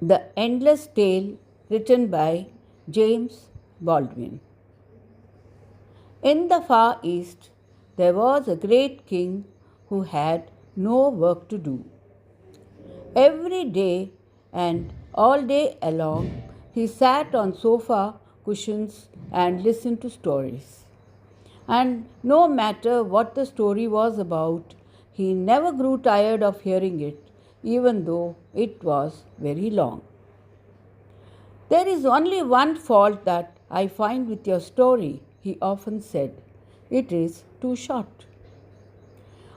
The Endless Tale, written by James Baldwin. In the far east, there was a great king who had no work to do. Every day and all day along, he sat on sofa cushions and listened to stories. And no matter what the story was about, he never grew tired of hearing it, even though it was very long. There is only one fault that I find with your story, he often said. It is too short.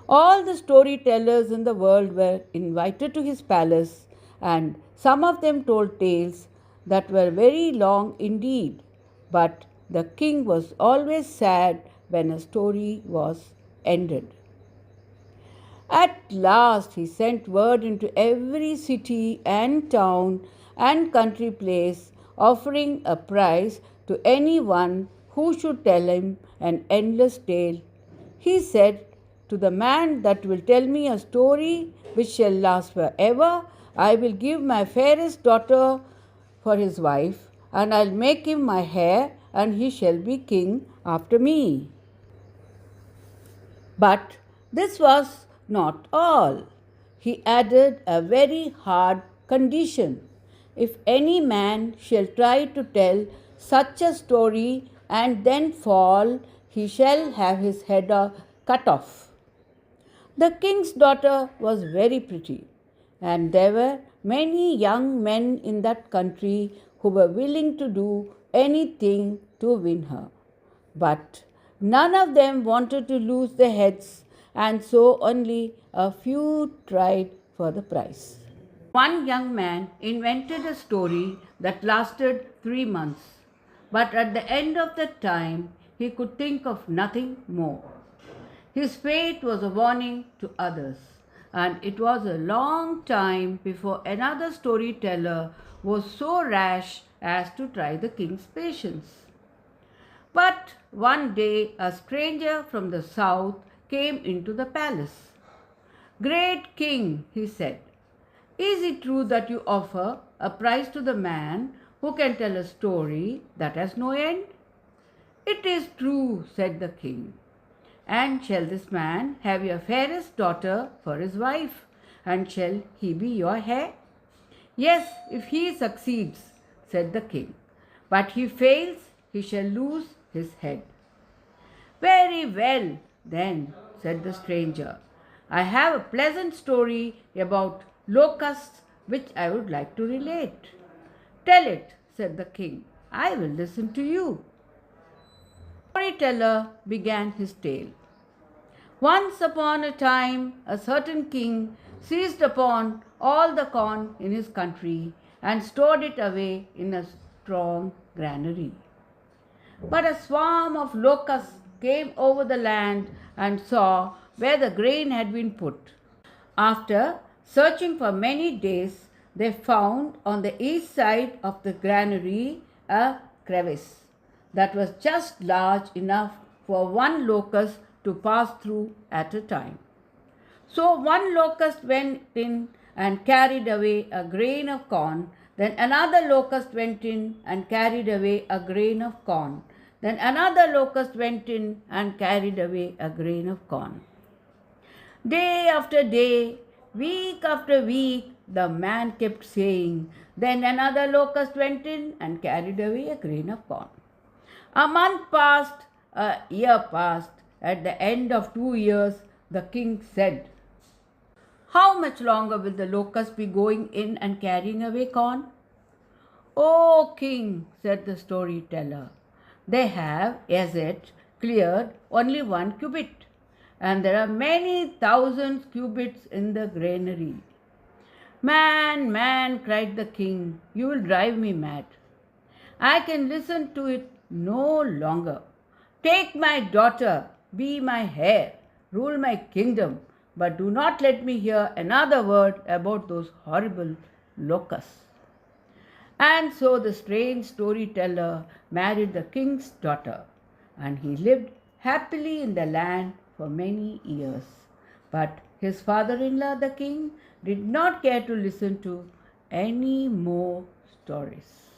All the storytellers in the world were invited to his palace, and some of them told tales that were very long indeed. But the king was always sad when a story was ended. At last, he sent word into every city and town and country place, offering a prize to anyone who should tell him an endless tale. He said, "To the man that will tell me a story which shall last forever, I will give my fairest daughter for his wife, and I'll make him my heir, and he shall be king after me." But this was not all. He added a very hard condition. If any man shall try to tell such a story and then fall, he shall have his head cut off. The king's daughter was very pretty, and there were many young men in that country who were willing to do anything to win her. But none of them wanted to lose their heads, and so only a few tried for the prize. One young man invented a story that lasted 3 months, but at the end of that time he could think of nothing more. His fate was a warning to others, and it was a long time before another storyteller was so rash as to try the king's patience. But one day a stranger from the south came into the palace. "Great king," he said, "is it true that you offer a prize to the man who can tell a story that has no end?" "It is true," said the king. "And shall this man have your fairest daughter for his wife? And shall he be your heir?" "Yes, if he succeeds," said the king. "But he fails, he shall lose his head." "Very well, then," said the stranger. "I have a pleasant story about locusts which I would like to relate." "Tell it," said the king. "I will listen to you." The storyteller began his tale. Once upon a time, a certain king seized upon all the corn in his country and stored it away in a strong granary. But a swarm of locusts came over the land and saw where the grain had been put. After searching for many days, they found on the east side of the granary a crevice that was just large enough for one locust to pass through at a time. So one locust went in and carried away a grain of corn. Then another locust went in and carried away a grain of corn. Then another locust went in and carried away a grain of corn. Day after day, week after week, the man kept saying, then another locust went in and carried away a grain of corn. A month passed, a year passed. At the end of 2 years, the king said, "How much longer will the locusts be going in and carrying away corn?" "O king," said the storyteller, "they have, as yet, cleared only 1 cubit, and there are many thousands cubits in the granary." "Man, man," cried the king, "you will drive me mad. I can listen to it no longer. Take my daughter, be my heir, rule my kingdom, but do not let me hear another word about those horrible locusts." And so the strange storyteller married the king's daughter, and he lived happily in the land for many years. But his father-in-law, the king, did not care to listen to any more stories.